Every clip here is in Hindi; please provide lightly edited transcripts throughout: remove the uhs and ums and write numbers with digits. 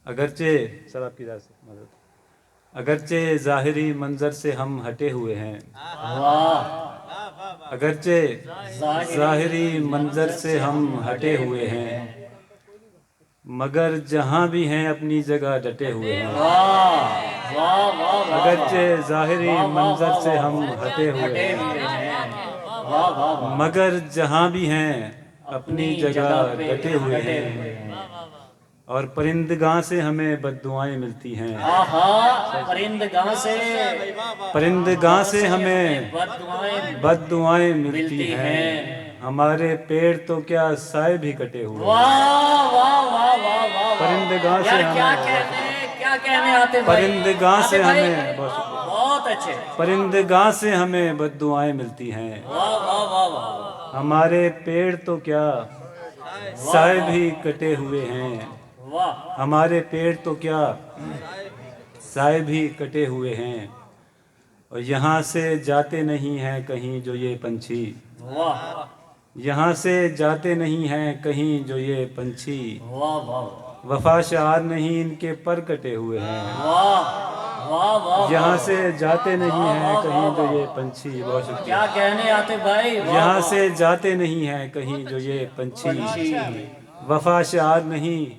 अगरचे सब आपकी राह से मदद, अगरचे ज़ाहिरी मंजर से हम हटे हुए हैं, वाह, अगरचे ज़ाहिरी मंजर से हम हटे हुए हैं, मगर जहाँ भी हैं अपनी जगह डटे हुए हैं। वाह वाह वाह, अगरचे ज़ाहिरी मंजर से हम हटे हुए हैं, वाह वाह, मगर जहाँ भी हैं अपनी जगह डटे हुए हैं। और परिंदगाह से हमें बद्दुआएं मिलती हैं, आहा, परिंदगाह से हमें बद्दुआएं मिलती मिलती हैं। हैं। हमारे पेड़ तो क्या साए भी कटे हुए हैं। वाह वाह वाह वाह वाह, परिंदगाह से यार क्या हमें, क्या कहने आते भाई, परिंदगाह से आते भाई, हमें बहुत अच्छे, परिंदगाह से हमें बद्दुआएं मिलती हैं। वाह वाह वाह वाह, हमारे पेड़ तो क्या साए भी कटे हुए हैं, वाह हमारे पेड़ तो क्या साए भी कटे हुए हैं। और यहाँ से जाते नहीं हैं कहीं जो ये पंछी, वाह यहाँ से जाते नहीं हैं कहीं जो ये पंछी। वाह वाह वफा शार नहीं इनके पर कटे हुए हैं, वाह वाह वाह, यहाँ से जाते नहीं हैं कहीं जो ये पंछी। बहुत शुक्रिया। क्या कहने आते भाई, वाह, यहाँ वाह। से जाते नहीं हैं कहीं जो ये पंछी, वफा शार नहीं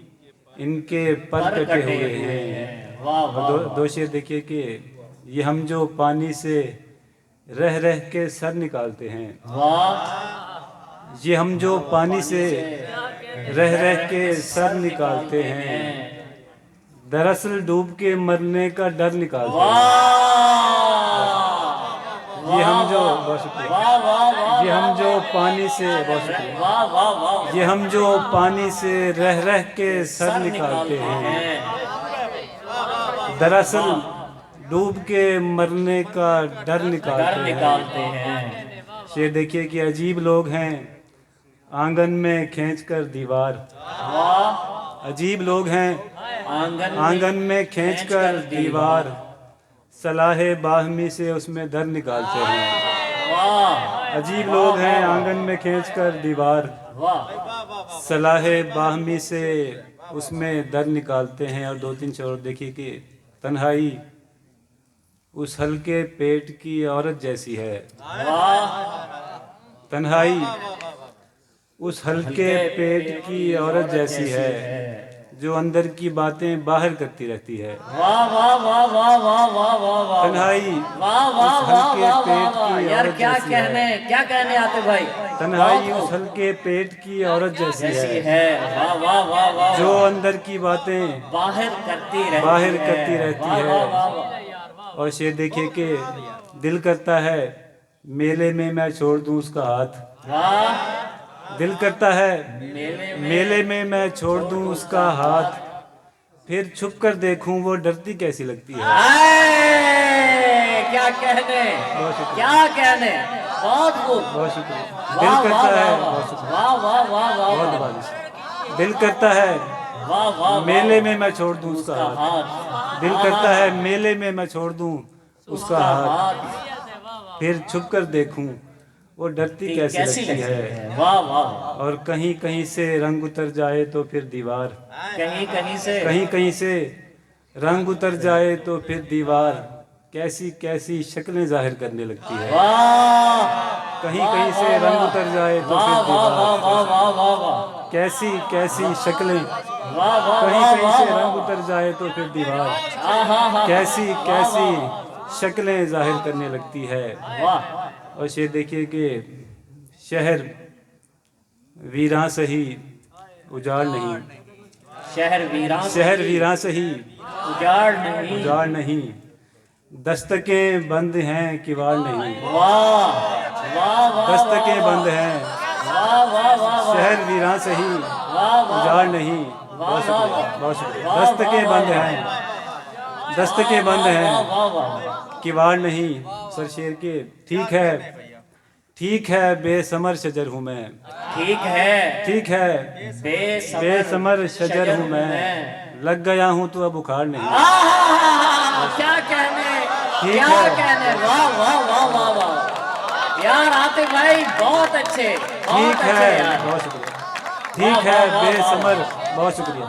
इनके पर कटे हुए हैं। वाह और वाह, दो शेर देखिए कि ये हम जो पानी से रह रह के सर निकालते हैं, वाह, ये हम जो पानी से रह रह के सर निकालते हैं, दरअसल डूब के मरने का डर निकालते हैं। ये हम जो, बहुत शुक्रिया, ये हम जो पानी से, बहुत शुक्रिया, वाह वाह वाह, ये हम जो पानी से रह रह के सर निकालते हैं, दरअसल डूब के मरने का डर निकालते हैं। शेर देखिए कि अजीब लोग हैं आंगन में खींचकर दीवार, वाह, अजीब लोग हैं आंगन में खींचकर दीवार, सलाहे बाहमी से उसमें दर निकालते हैं। वाह, अजीब लोग हैं आंगन में खींचकर दीवार, वाह, सलाहे बाहमी से उसमें दर निकालते हैं। और दो तीन शोर देखिए कि तन्हाई उस हल्के पेट की औरत जैसी है, वाह, तन्हाई उस हल्के पेट की औरत जैसी है, जो अंदर की बातें बाहर करती रहती है। वाह वाह वाह वाह वाह वाह वाह वाह, तन्हाई वाह वाह उस वाह हल्के वाह पेट वाह, की यार औरत क्या जैसी है, क्या कहने आते भाई, तन्हाई उस हल्के पेट की औरत जैसी ऐसी है, है, वाह वाह वाह वाह, जो अंदर की बातें बाहर करती रहती है। वाह वाह वाह, और शेर देखिए कि दिल करता है मेले में मैं छोड़ दूं उसका हाथ, वाह, दिल करता है मेले मेले में मैं छोड़ दूं उसका हाथ, फिर छुप कर देखूं वो डरती कैसी लगती है। क्या कहने, बहुत खूब, बहुत शुक्रिया। दिल वाह करता वाह है, वाह बहुत शुक्रिया, वाह वाह वाह वाह, बहुत बारिश। दिल करता है वाह वाह, मेले में मैं छोड़ दूं उसका हाथ, हाथ, दिल करता है मेले में मैं छोड़ दूं उसका हाथ, फिर छुप कर देखूं वो डरती कैसी लगती है। वाह वाह, और कहीं कहीं से रंग उतर जाए तो फिर दीवार, कहीं कहीं से रंग उतर जाए तो फिर दीवार, कैसी कैसी शक्लें जाहिर करने लगती है। कहीं कहीं से रंग उतर जाए तो फिर दीवार, कैसी कैसी शक्लें, कहीं कहीं से रंग उतर जाए तो फिर दीवार, कैसी कैसी शक्लें जाहिर करने लगती है। और शेर देखिए कि शहर वीरां सही उजाड़ नहीं, शहर वीरां सही उजाड़ नहीं, दस्तकें बंद हैं किवाड़ नहीं, दस्तकें बंद हैं, शहर वीरां सही उजाड़ नहीं। बहुत शुक्रिया, बहुत शुक्रिया। दस्तकें बंद हैं किवाड़ नहीं। सर शेर के ठीक है बेसमर शजर हूँ मैं, ठीक है बेसमर शजर हूँ मैं, लग गया हूँ तो अब उखाड़ नहीं। क्या कहने, ठीक है, वाह वाह वाह वाह वाह, यार आते भाई बहुत अच्छे, ठीक है, बहुत शुक्रिया, ठीक है बेसमर, बहुत शुक्रिया।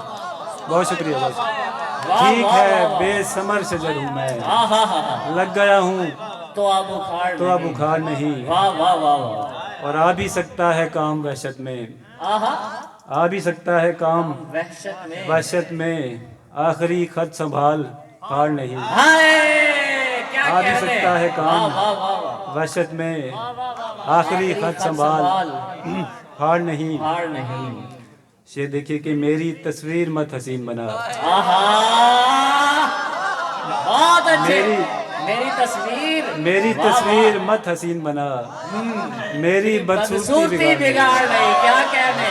बहुत शुक्रिया, बहुत शुक्रिया। वाह, ठीक वाह, है, वाह, वाह। बेसमर शजर हूँ मैं, आहा, लग गया हूँ तो अब बुखार तो अब नहीं। बुखार नहीं, वाह वाह वाह वाह। और आ भी सकता है काम वहशत में, आहा, आ भी सकता है काम वहशत में। वहशत में, आखिरी खत संभाल फाड़ नहीं, हाय, क्या आ भी कहने। सकता है काम वाह वाह वाह वाह। वहशत में, आखिरी आखिरी खत खत संभाल फाड़ नहीं। हार नहीं। शेर देखिए कि मेरी तस्वीर मत हसीन बना, आहा, बहुत अच्छे। मेरी- मेरी तस्वीर, मेरी वाह, तस्वीर वाह। मत हसीन बना, मेरी बदसूरती बदसूरती बिगाड़ नहीं। बिगाड़ नहीं। क्या कहने,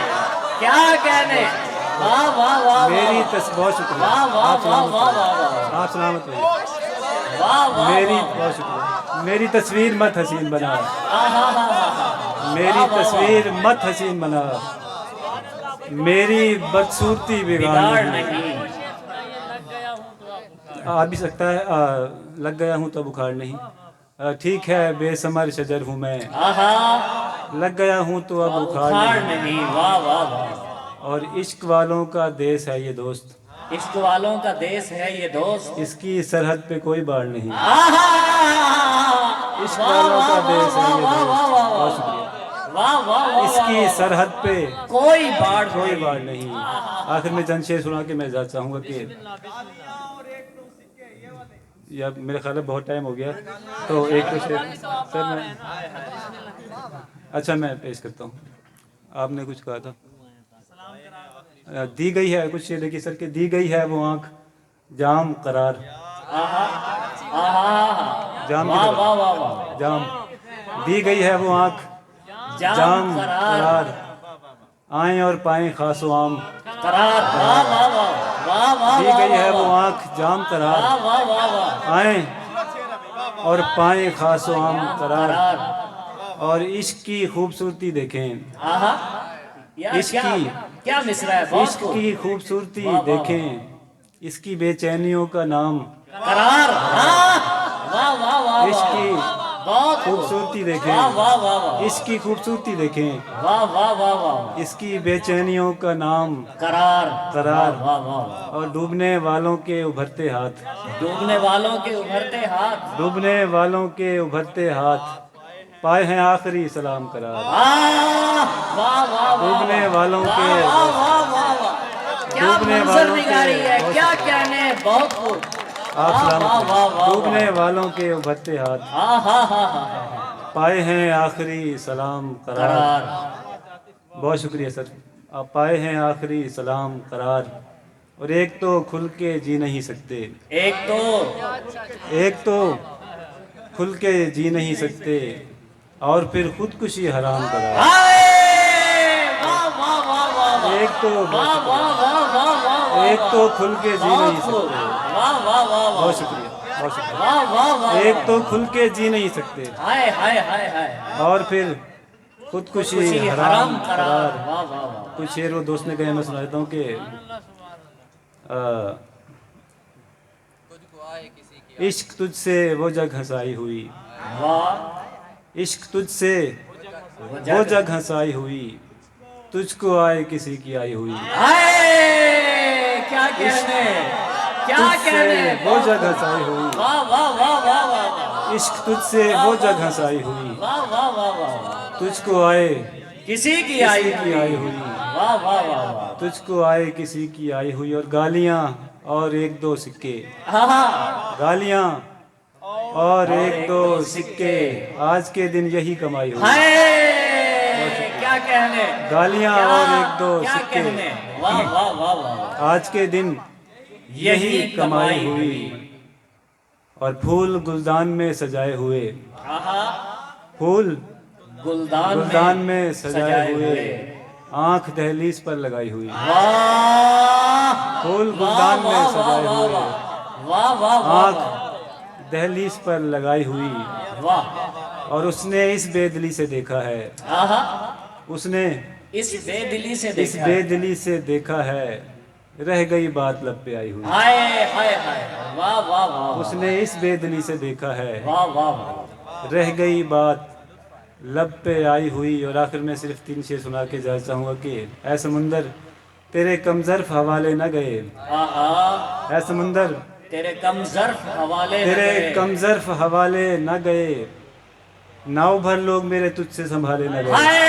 क्या कहने। वाह वाह वाह मेरी वाह। बहुत शुक्रिया, वाह वाह आप वाह सलामत वाह रहिए, वाह। आप सलामत रहिए। वाह वाह मेरी वाह। बहुत शुक्रिया, मेरी तस्वीर मत हसीन बना, आहा, मेरी वाह, वाह, तस्वीर मत हसीन बना, मेरी बदसूरती बिगाड़ बिगाड़ नहीं। नहीं। आ भी सकता है लग गया हूँ तो बुखार नहीं, ठीक है, बेसमर शजर हूँ मैं, आहा, लग गया हूँ तो अब बुखार बुखार नहीं। नहीं। वाह वाह वाह। और इश्क वालों का देश है ये दोस्त, इश्क वालों का देश है ये दोस्त। इसकी सरहद पे कोई बाढ़ नहीं। आहा, इश्क वाह वालों वाह का वाह देश है वाह ये वाह दोस्त, वाह वाह बहुत वाह। शुक्रिया। वाह वाह वाह इसकी वाह। सरहद पे कोई बाढ़ कोई नहीं। बाढ़ नहीं। आखिर में चंद शेर सुना के मैं जा चाहूँगा कि या मेरे ख्याल में बहुत टाइम हो गया, तो एक तो शेर सर मैं, अच्छा मैं पेश करता हूँ। आपने कुछ कहा था, दी गई है कुछ शेर, देखिए सर कि दी गई है वो आँख जाम करार, आहा, आहा, जाम की वाह तरह। वाह वाह वाह। जाम, दी गई है वो आँख जाम जाम करार, करार, आए और पाएं खासो आम, करार। वाह वाह वाह वाह वाह। दी गई है वो आँख जाम करार, वाह वाह वाह वाह। आए और पाएं खासो आम करार, करार। और इश्क की खूबसूरती देखें, आहा, यार इश्क क्या, की क्या मिसरा है बहुत इश्क खूब। की खूबसूरती वाह, वाह, देखें, इसकी बेचैनियों का नाम, करार। हाँ, वाह वाह वाह इश्क वाह। की बहुत खूब। खूबसूरती वाह देखें, वाह वाह वाह। इसकी खूबसूरती देखें, वाह वाह वाह वाह। इसकी बेचैनियों का नाम करार। करार, वाह वाह वाह। और डूबने वालों के उभरते हाथ, डूबने वालों के उभरते हाथ। डूबने वालों के उभरते हाथ, पाए हैं आखिरी सलाम करार, वाह वाह वाह। डूबने वालों के वाह वाह वाह वाह। क्या डूबने मंजर वालों के निगारी है, बहुत क्या कहने। बहुत खूब। आप वाह वाह सलामत वाह रहिए। वाह। डूबने वालों के उभरते हाथ, हाँ हाँ हाँ हाँ। पाए हैं आखिरी सलाम करार, करार। बहुत शुक्रिया सर। आप पाए हैं आखिरी सलाम करार, और एक तो खुल के जी नहीं सकते, एक तो, एक तो खुल के जी नहीं सकते, और फिर खुदकुशी हराम करार, हाय, वाह वाह वाह वाह वाह। एक तो वाह वाह वाह वाह वाह। एक तो खुल के जी नहीं बहुत खूब। सकते, वाह वाह वाह वाह। बहुत शुक्रिया, बहुत शुक्रिया। वाह वाह वाह। एक तो खुल के जी नहीं सकते, हाय हाय हाय हाय। और फिर खुदकुशी खुशी हराम हराम करार। करार। वाह वाह वाह। कुछ शेर वो दोस्त ने कहे, मैं सुना देता हूँ कि इश्क तुझसे वो जग हंसाई हुई, वाह, इश्क तुझसे वो जग हंसाई हुई, तुझको आए किसी की आई हुई, हाय, क्या कहने, क्या तुझसे कहने। वो जग हंसाई हुई, वाह वाह वाह वाह वाह वाह। इश्क तुझसे वो जग हंसाई हुई, वाह वाह वाह वाह। तुझको आए किसी की किसी आई की आई हुई, वाह वाह वाह वाह। तुझको आए किसी की आई हुई, और गालियाँ और एक दो सिक्के, हाँ हाँ। गालियाँ और एक दो सिक्के, आज के दिन यही कमाई हुई, हाय, क्या कहने, गालियाँ क्या- और एक दो क्या सिक्के, कहने। वाह वाह वाह वाह। आज के दिन यही कमाई हुई, और फूल गुलदान में सजाए हुए, आहा, फूल गुलदान गुलदान में सजाए हुए, आंख दहलीज पर लगाई हुई, वाह, फूल वाह गुलदान में वाह सजाए वाह हुए, वाह वाह वाह आंख दहलीज पर लगाई हुई, वाह। और उसने इस बेदिली से देखा है, आहा, उसने इस बेदिली से इस देखा। बेदिली से देखा है, रह गई बात लब पे आई हुई, हाय हाय हाय। वाह वाह वाह। उसने इस बेदिली से देखा है, वाह वाह वाह। रह गई बात लब पे आई हुई। और आखिर में सिर्फ 3 शेर सुना के जाना चाहूँगा कि ऐ समुंदर तेरे कमजर्फ हवाले न गए। आहा, ऐ समुंदर तेरे कमजर्फ हवाले तेरे लगे। कमजर्फ हवाले न गए, नाव भर लोग मेरे तुझसे संभाले न गए। हाय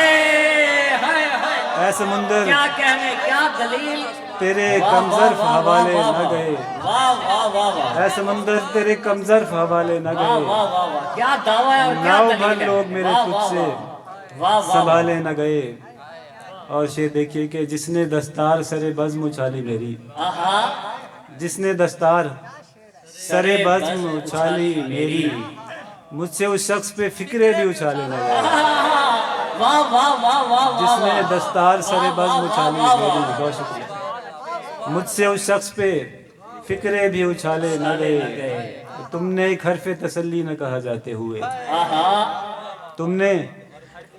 हाय हाय, ऐ समुंदर क्या कहने, क्या दलील। तेरे वाह, कमजर्फ वाह, वाह, हवाले वाह, न वाह, गए। वाह वाह वाह वाह, ऐ समुंदर तेरे कमजर्फ हवाले न वाह गए, वाह वाह वाह, क्या दावा है और क्या नाव दलील भर है। लोग मेरे वाह, वाह, तुझसे वाह, वाह, वाह, संभाले न गए। और शेर देखिए कि जिसने दस्तार सरे बज़्म उछाली मेरी, आहा, जिसने दस्तार सरे बज़्म उछाली मेरी, मुझसे उस शख्स पे फिक्रे भी उछाले न गए। वाह वाह वाह वाह, जिसने दस्तार सरे बज़्म उछाली वाह, वाह, मेरी, बहुत शुक्रिया, मुझसे उस शख्स पे फिक्रे भी उछाले न गए। तुमने एक हरफ़े तसल्ली न कहा जाते हुए, आहा, तुमने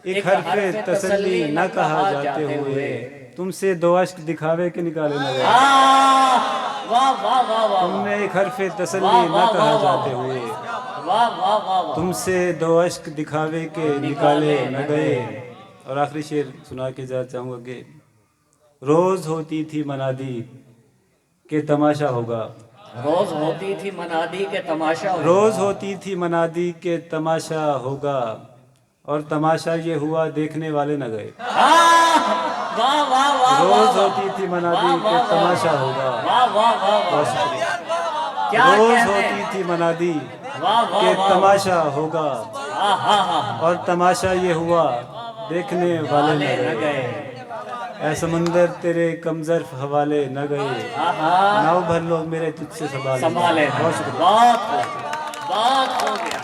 एक हरफ़े तसल्ली न कहा जाते हुए, तुमसे दो अश्क दिखावे के निकाले न गए। वाह वाह वाह वाह, तुमने एक हरफ़े तसल्ली न कहा जाते हुए, वाह वाह वाह वाह, तुमसे दो अश्क दिखावे के निकाले न गए। और आखिरी शेर सुना के जा चाहूँगा कि रोज़ होती थी मनादी के तमाशा होगा, रोज होती थी मनादी के तमाशा होगा। रोज़ होती थी मनादी के तमाशा होगा, और तमाशा ये हुआ देखने वाले न गए। वाह वाह वाह, रोज़ होती थी मनादी के तमाशा होगा, वाह वाह वाह, बहुत शुक्रिया। क्या रोज़ कहने, होती थी मनादी वाह वाह के वाह, तमाशा होगा, आहा, और तमाशा ये हुआ देखने वाले न न गए। गए। ऐ समुंदर तेरे कमजर्फ हवाले न गए, आहा, नाव भर लोग मेरे तुझसे संभाले। संभाले, बहुत शुक्रिया। बहुत हो गया।